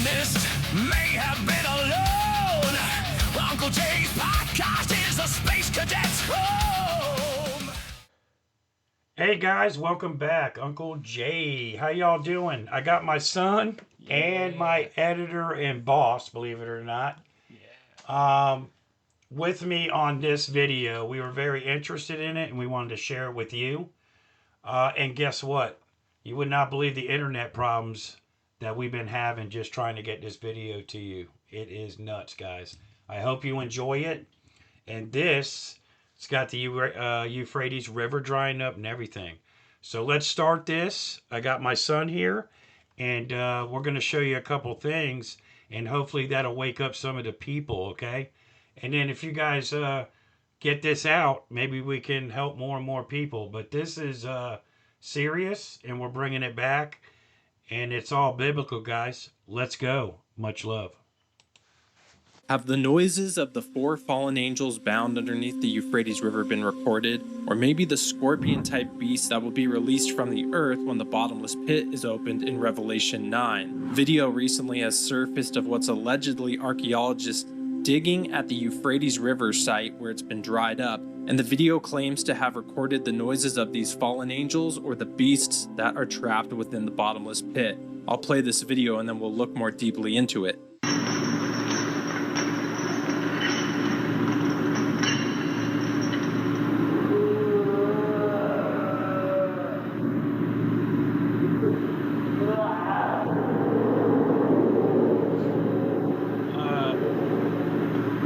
darkness may have been alone. Uncle Jay's podcast is a space cadet's home. Hey guys, welcome back. Uncle Jay. How y'all doing? I got my son and my editor and boss, believe it or not, with me on this video. We were very interested in it and we wanted to share it with you. And guess what? You would not believe the internet problems that we've been having just trying to get this video to you. It is nuts, guys. I hope you enjoy it. And it's got the Euphrates River drying up and everything. So let's start this. I got my son here, and we're going to show you a couple things, and hopefully that'll wake up some of the people, okay? And then if you guys get this out, maybe we can help more and more people. But this is serious, and we're bringing it back, and it's all biblical, guys. Let's go. Much love. Have the noises of the 4 fallen angels bound underneath the Euphrates River been recorded? Or maybe the scorpion-type beast that will be released from the earth when the bottomless pit is opened in Revelation 9. Video recently has surfaced of what's allegedly archaeologists digging at the Euphrates River site where it's been dried up, and the video claims to have recorded the noises of these fallen angels or the beasts that are trapped within the bottomless pit. I'll play this video and then we'll look more deeply into it.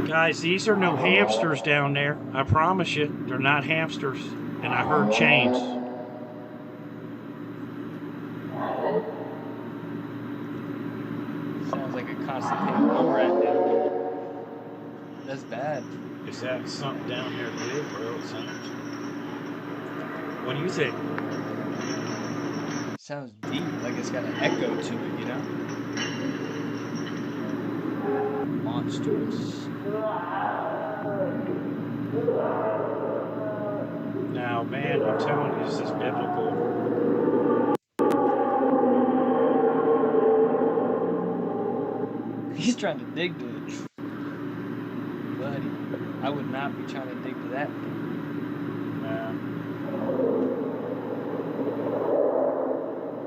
Guys, these are no hamsters down there. I promise you, they're not hamsters. And I heard chains. Sounds like a constipated mole rat down there. That's bad. Is that something down there too, bro? It sounds. What do you think? Sounds deep, like it's got an echo to it, you know? Monstrous. Now, man, I'm telling you, this is biblical. He's trying to dig to it. Buddy, I would not be trying to dig to that thing.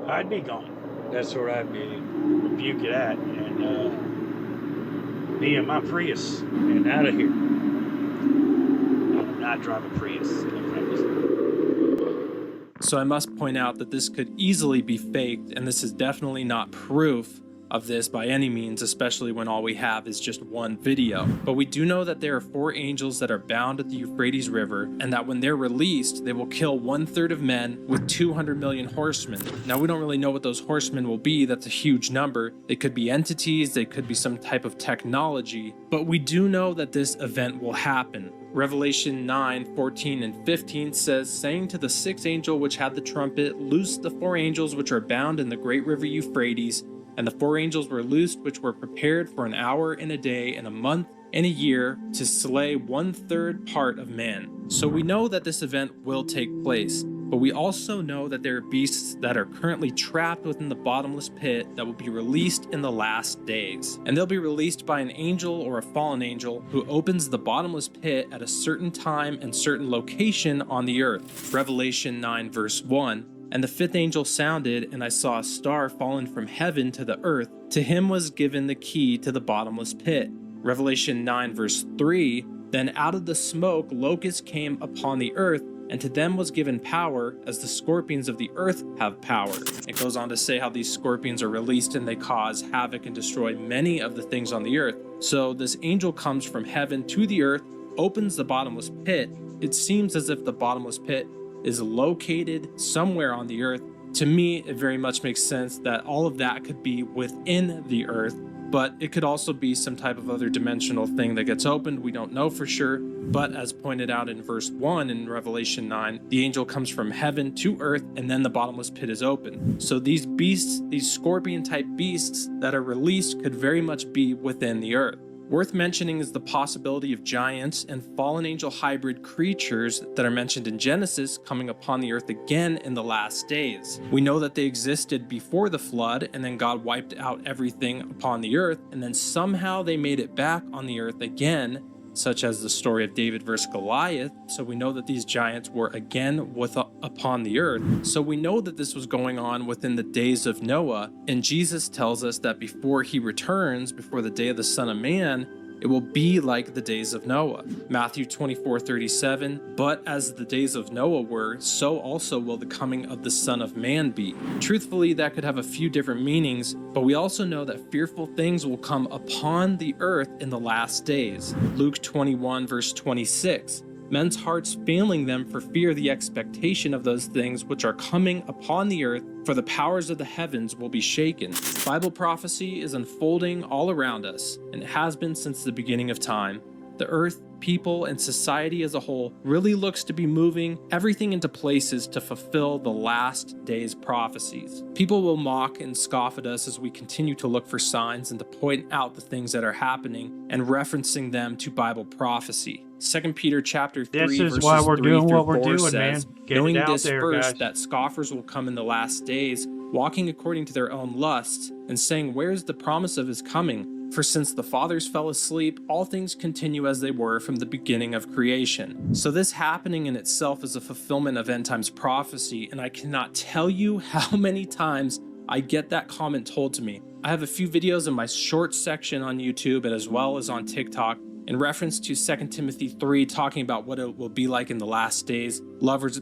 I'd be gone. That's where I'd be. Rebuke it at. And, me and my Prius and out of here. I do not drive a Prius. So I must point out that this could easily be faked, and this is definitely not proof of this by any means, especially when all we have is just one video. But we do know that there are 4 angels that are bound at the Euphrates River, and that when they're released, they will kill 1/3 of men with 200 million horsemen. Now, we don't really know what those horsemen will be. That's a huge number. They could be entities, they could be some type of technology, but we do know that this event will happen. Revelation 9:14 and 15 says, saying to the 6th angel which had the trumpet, loose the 4 angels which are bound in the great river Euphrates. And the 4 angels were loosed, which were prepared for an hour and a day and a month and a year to slay 1/3 part of man. So we know that this event will take place, but we also know that there are beasts that are currently trapped within the bottomless pit that will be released in the last days. And they'll be released by an angel or a fallen angel who opens the bottomless pit at a certain time and certain location on the earth. Revelation 9 verse 1. And the 5th angel sounded, and I saw a star fallen from heaven to the earth. To him was given the key to the bottomless pit. Revelation 9 verse 3. Then out of the smoke locusts came upon the earth, and to them was given power, as the scorpions of the earth have power. It goes on to say how these scorpions are released and they cause havoc and destroy many of the things on the earth. So this angel comes from heaven to the earth, opens the bottomless pit. It seems as if the bottomless pit is located somewhere on the earth. To me, it very much makes sense that all of that could be within the earth, but it could also be some type of other dimensional thing that gets opened. We don't know for sure, but as pointed out in verse 1 in Revelation 9, the angel comes from heaven to earth, and then the bottomless pit is open. So these beasts, these scorpion type beasts that are released, could very much be within the earth. Worth mentioning is the possibility of giants and fallen angel hybrid creatures that are mentioned in Genesis coming upon the earth again in the last days. We know that they existed before the flood, and then God wiped out everything upon the earth, and then somehow they made it back on the earth again, such as the story of David versus Goliath. So we know that these giants were again upon the earth. So we know that this was going on within the days of Noah, and Jesus tells us that before he returns, before the day of the Son of Man, it will be like the days of Noah. Matthew 24:37, but as the days of Noah were, so also will the coming of the Son of Man be. Truthfully, that could have a few different meanings, but we also know that fearful things will come upon the earth in the last days. Luke 21 verse 26. Men's hearts failing them for fear of the expectation of those things which are coming upon the earth, for the powers of the heavens will be shaken. Bible prophecy is unfolding all around us, and it has been since the beginning of time. The earth, people, and society as a whole really looks to be moving everything into places to fulfill the last days prophecies. People will mock and scoff at us as we continue to look for signs and to point out the things that are happening and referencing them to Bible prophecy. 2 Peter chapter 3 This is verses why we're 3 doing through what we're 4 doing, says, man. Get knowing it out this there, first, guys. that scoffers will come in the last days, walking according to their own lusts, and saying, where is the promise of his coming? For since the fathers fell asleep, all things continue as they were from the beginning of creation. So this happening in itself is a fulfillment of end times prophecy, and I cannot tell you how many times I get that comment told to me. I have a few videos in my short section on YouTube and as well as on TikTok in reference to 2 Timothy 3, talking about what it will be like in the last days.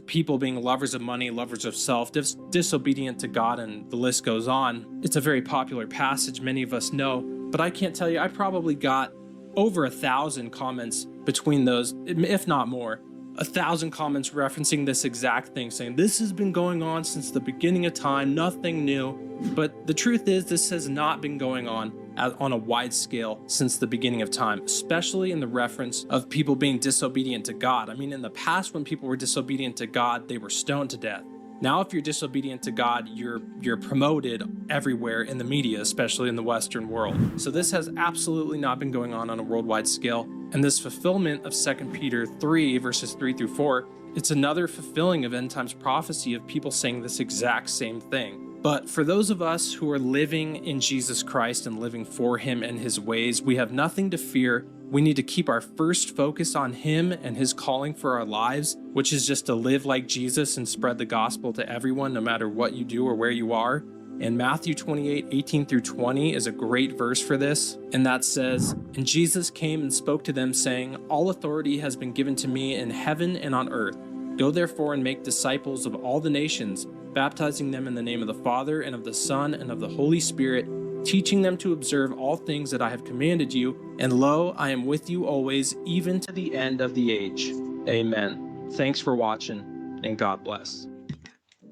People being lovers of money, lovers of self, disobedient to God, and the list goes on. It's a very popular passage, many of us know, but I can't tell you, I probably got over 1,000 comments between those, if not more. 1,000 comments referencing this exact thing, saying this has been going on since the beginning of time, nothing new. But the truth is, this has not been going on a wide scale since the beginning of time, especially in the reference of people being disobedient to God. I mean, in the past, when people were disobedient to God, they were stoned to death. Now, if you're disobedient to God, you're promoted everywhere in the media, especially in the Western world. So this has absolutely not been going on a worldwide scale. And this fulfillment of 2 Peter 3, verses 3 through 4, it's another fulfilling of end times prophecy of people saying this exact same thing. But for those of us who are living in Jesus Christ and living for him and his ways, we have nothing to fear. We need to keep our first focus on him and his calling for our lives, which is just to live like Jesus and spread the gospel to everyone, no matter what you do or where you are. And Matthew 28:18 through 20 is a great verse for this. And that says, and Jesus came and spoke to them, saying, all authority has been given to me in heaven and on earth. Go therefore and make disciples of all the nations, baptizing them in the name of the Father and of the Son and of the Holy Spirit, teaching them to observe all things that I have commanded you. And lo, I am with you always, even to the end of the age. Amen. Thanks for watching, and God bless.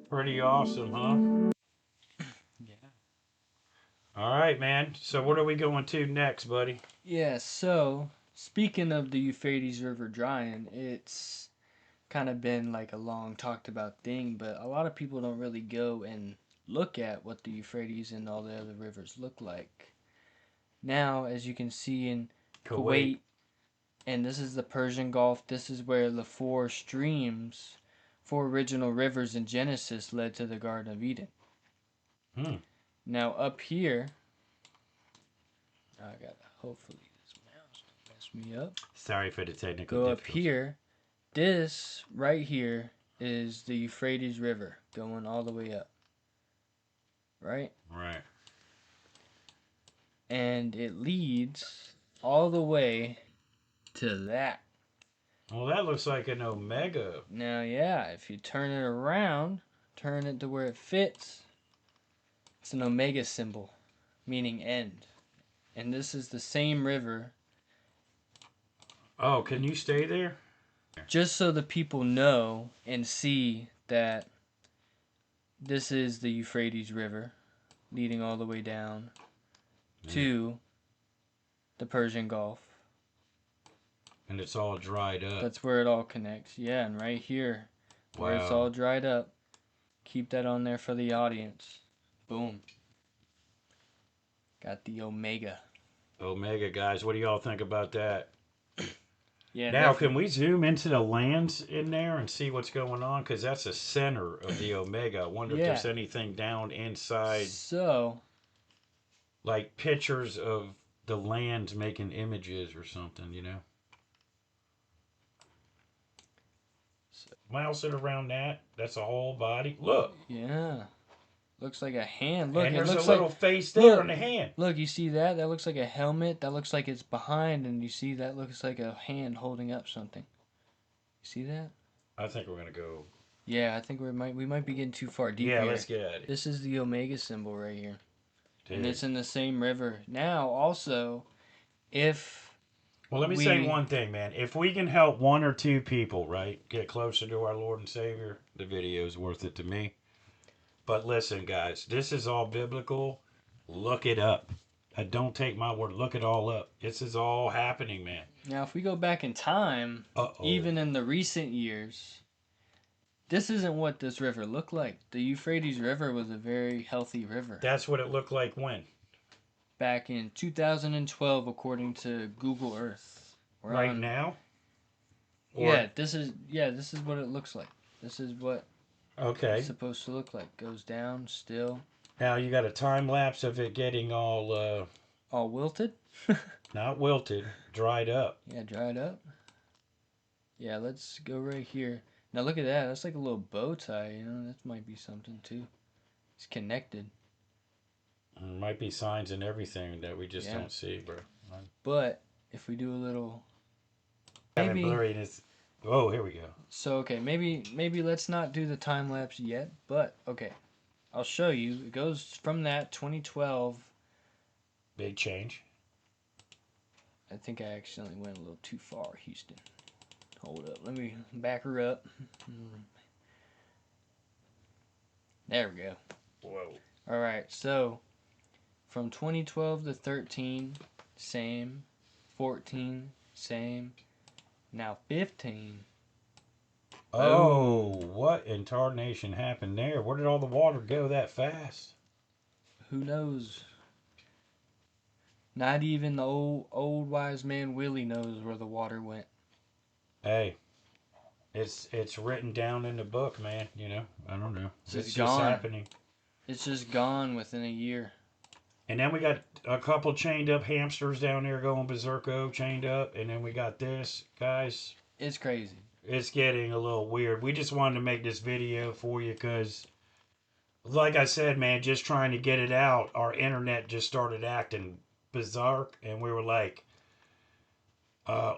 Pretty awesome, huh? Yeah. All right, man. So what are we going to next, buddy? Yeah, so speaking of the Euphrates River drying, it's kind of been like a long talked about thing, but a lot of people don't really go and look at what the Euphrates and all the other rivers look like. Now, as you can see in Kuwait, and this is the Persian Gulf, this is where the four original rivers in Genesis led to the Garden of Eden. Now up here, I gotta, hopefully this mouse don't mess me up. Sorry for the technical Go up difficulties. here. This right here is the Euphrates River going all the way up. Right? Right. And it leads all the way to that. Well, that looks like an omega. Now, yeah, if you turn it around, turn it to where it fits, it's an omega symbol, meaning end. And this is the same river. Oh, can you stay there? Just so the people know and see that this is the Euphrates River leading all the way down to the Persian Gulf. And it's all dried up. That's where it all connects. Yeah, and right here, where it's all dried up, keep that on there for the audience. Boom. Got the omega. Omega, guys. What do y'all think about that? Yeah, Now, definitely. can we zoom into the lands in there and see what's going on? Because that's the center of the Omega. I wonder if there's Yeah. anything down inside, So, like pictures of the lands making images or something, you know? Mouse it around that. That's a whole body. Look. yeah. Looks like a hand. Look, And it there's a looks like little face there on look. the hand. Look, you see that? That looks like a helmet. That looks like it's behind, and you see that looks like a hand holding up something. You see that? I think we're going to go. Yeah, I think we might be getting too far deep Yeah, here. let's get at it. This is the Omega symbol right here. And Dude. it's in the same river. Now, also, if Well, let me say one thing, man. If we can help one or two people, right, get closer to our Lord and Savior, the video is worth it to me. But listen, guys, this is all biblical. Look it up. Don't take my word. Look it all up. This is all happening, man. Now, if we go back in time, Uh-oh. even in the recent years, this isn't what this river looked like. The Euphrates River was a very healthy river. That's what it looked like when? Back in 2012, according to Google Earth. Right now? Yeah, this is what it looks like. This is what Okay. it's supposed to look like. Goes down still. Now you got a time lapse of it getting all All wilted? not wilted, dried up. Yeah, dried up. Yeah, let's go right here. Now look at that. That's like a little bow tie, you know. That might be something too. It's connected. There might be signs and everything that we just don't see, bro. But if we do a little Having blurriness. Oh, here we go. So okay, maybe let's not do the time lapse yet, but okay. I'll show you. It goes from that 2012. Big change. I think I accidentally went a little too far, Houston. Hold up. Let me back her up. There we go. Whoa. All right. So from 2012 to 13, same. 14, same. Now 15. Oh, what in tarnation happened there? Where did all the water go that fast? Who knows? Not even the old wise man Willie knows where the water went. Hey, it's written down in the book, man. You know, I don't know. It's just gone. happening. It's just gone within a year. And then we got a couple chained up hamsters down there going berserko, chained up. And then we got this, guys. It's crazy. It's getting a little weird. We just wanted to make this video for you because, like I said, man, just trying to get it out, our internet just started acting bizarre. And we were like,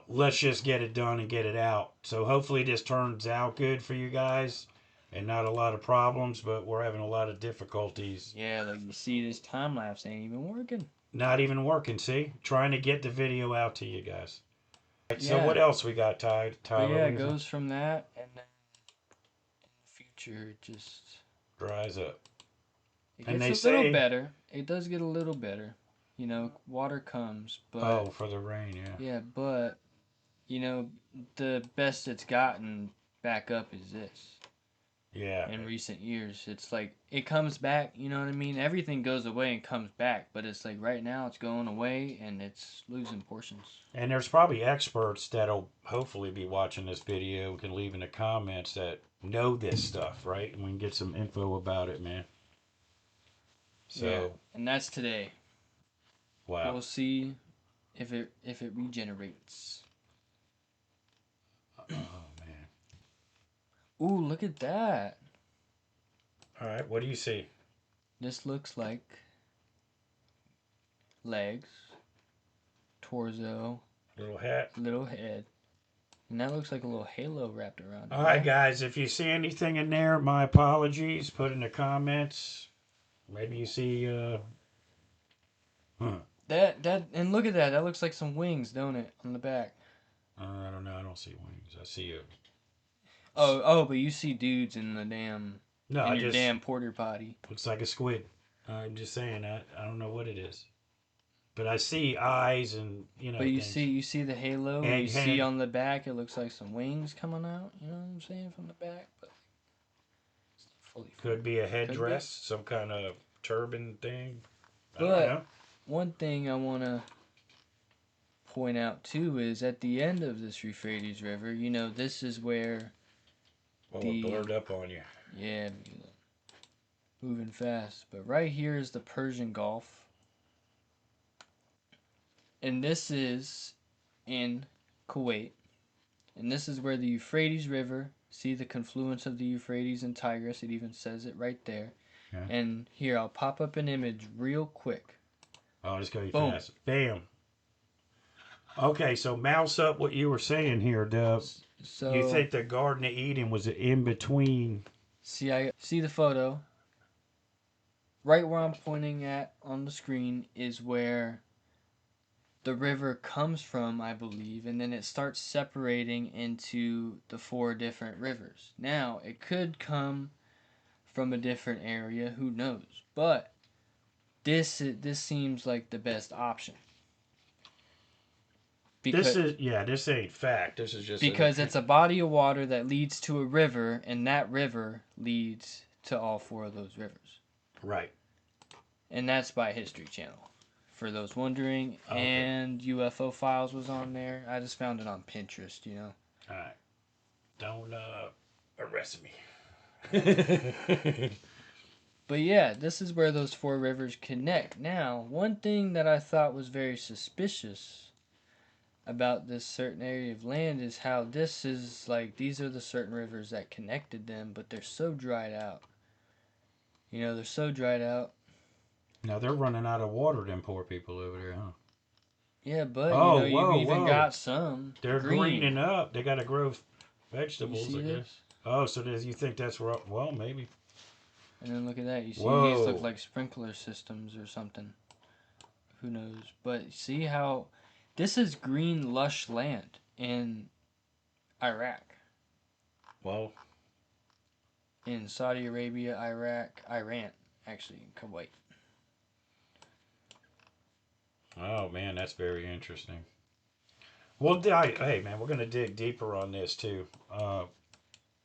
let's just get it done and get it out. So hopefully this turns out good for you guys and not a lot of problems, but we're having a lot of difficulties. Yeah, like you see, this time lapse ain't even working. Not even working, see? Trying to get the video out to you guys. Right, so Yeah. what else we got, Tyler? Yeah, it goes from that, and then in the future, it just dries up. it And gets they a little say- better. It does get a little better. You know, water comes, but Oh, for the rain, yeah. yeah, but you know, the best it's gotten back up is this. Yeah. In recent years, it's like it comes back. You know what I mean? Everything goes away and comes back, but it's like right now it's going away and it's losing portions. And there's probably experts that'll hopefully be watching this video, can leave in the comments that know this stuff, right? And we can get some info about it, man. So, Yeah, and that's today. wow. We'll see if it regenerates. Oh, man. Ooh, look at that. All right, what do you see? This looks like legs, torso, Little hat. little head. And that looks like a little halo wrapped around it. All right, guys, if you see anything in there, my apologies. Put in the comments. Maybe you see, That and look at that. That looks like some wings, don't it, on the back? I don't know. I don't see wings. I see a... Oh, but you see dudes in the damn No, your damn porter potty. looks like a squid. I'm just saying. I don't know what it is, but I see eyes and But you things. see the halo. And You see on the back, it looks like some wings coming out. You know what I'm saying, from the back, but it's not fully. Could be a headdress, some kind of turban thing. I don't But know. one thing I wanna point out too is at the end of this Euphrates River, you know, this is where Well, it blurred up on you. yeah, moving fast. But right here is the Persian Gulf. And this is in Kuwait. And this is where the Euphrates River, see the confluence of the Euphrates and Tigris, it even says it right there. Yeah. And here, I'll pop up an image real quick. Oh, just go Boom. fast. Bam. Okay, so mouse up what you were saying here, Dub. So You think the Garden of Eden was in between? see, I see the photo. Right where I'm pointing at on the screen is where the river comes from, I believe, and then it starts separating into the 4 different rivers. Now, it could come from a different area, who knows? But this seems like the best option. Because, this ain't fact. This is just because it's a body of water that leads to a river, and that river leads to all 4 of those rivers. right. And that's by History Channel, for those wondering. Okay. And UFO Files was on there. I just found it on Pinterest, you know. All right. Don't arrest me. But yeah, this is where those 4 rivers connect. Now, one thing that I thought was very suspicious about this certain area of land is how this is like, these are the certain rivers that connected them, but they're so dried out. You know, they're so dried out. Now they're running out of water, them poor people over there, huh? Yeah, but Oh, you know, whoa, you've even whoa. got some They're green. greening up. They got to grow vegetables, You see I guess. this? Oh, so you think that's wrong? Well, maybe. And then look at that. You see Whoa. these look like sprinkler systems or something. Who knows? But see how this is green, lush land in Iraq, Well, in Saudi Arabia, Iraq, Iran, actually, in Kuwait. oh man, that's very interesting. Well, hey man, we're gonna dig deeper on this too.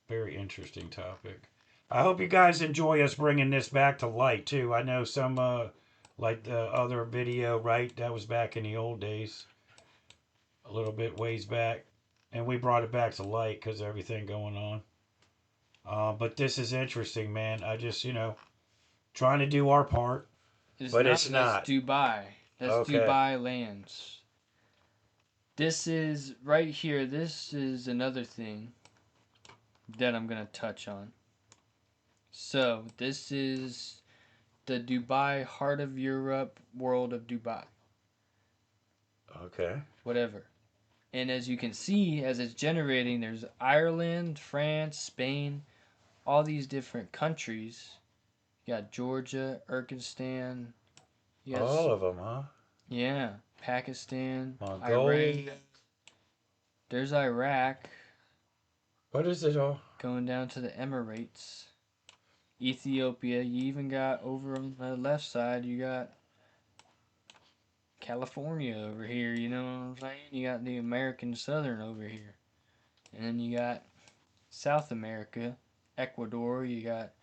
Very interesting topic. I hope you guys enjoy us bringing this back to light too. I know some, like the other video, right? That was back in the old days, a little bit ways back, and we brought it back to light because of everything going on. But this is interesting, man. I just, trying to do our part. But it's not. That's Dubai. That's Okay. Dubai lands. This is right here. This is another thing that I'm gonna touch on. So this is the Dubai, heart of Europe, world of Dubai. Okay. Whatever. And as you can see, as it's generating, there's Ireland, France, Spain, all these different countries. You got Georgia, Turkmenistan. You got All of them, huh? yeah, Pakistan, Mongolia. Iran. There's Iraq, What is it all? going down to the Emirates. Ethiopia. You even got over on the left side, you got California over here, you know what I'm saying? You got the American Southern over here. And then you got South America, Ecuador, you got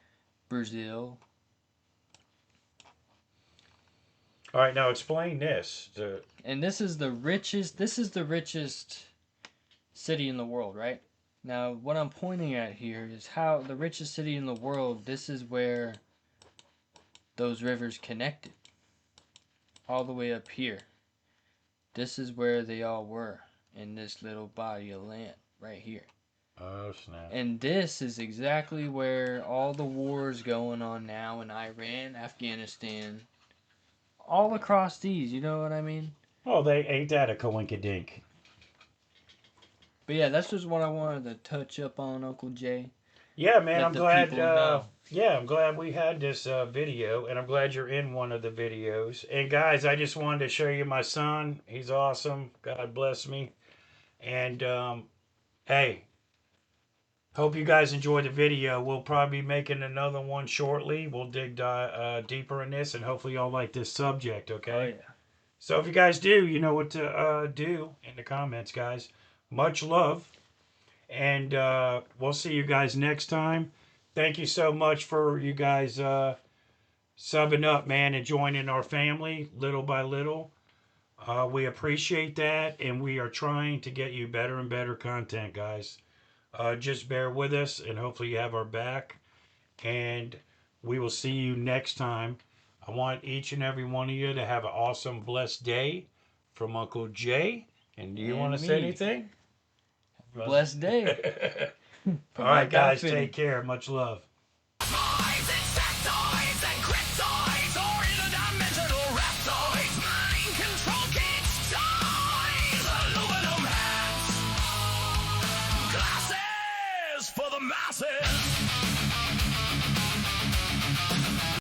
Brazil. All right, now explain this. And this is the richest city in the world, right? Now, what I'm pointing at here is how the richest city in the world, this is where those rivers connected. All the way up here. This is where they all were, in this little body of land right here. Oh, snap. And this is exactly where all the wars going on now in Iran, Afghanistan, all across these, you know what I mean? Oh, they ain't that a coinkydink. But yeah, that's just what I wanted to touch up on, Uncle Jay. Yeah, man, Let I'm the glad. people know. Yeah, I'm glad we had this video, and I'm glad you're in one of the videos. And guys, I just wanted to show you my son. He's awesome. God bless me. And hey, hope you guys enjoyed the video. We'll probably be making another one shortly. We'll dig deeper in this, and hopefully y'all like this subject. Okay. Oh yeah. So if you guys do, you know what to do in the comments, guys. Much love. And we'll see you guys next time. Thank you so much for you guys subbing up, man, and joining our family little by little. We appreciate that, and we are trying to get you better and better content, guys. Just bear with us, and hopefully you have our back. And we will see you next time. I want each and every one of you to have an awesome, blessed day from Uncle Jay. And do you want to say me. anything? Blessed day. All right, guys, take care. Much love. Eyes, insectoids, and cryptoids, or interdimensional reptoids, mind control kits, toys, aluminum hats, glasses for the masses.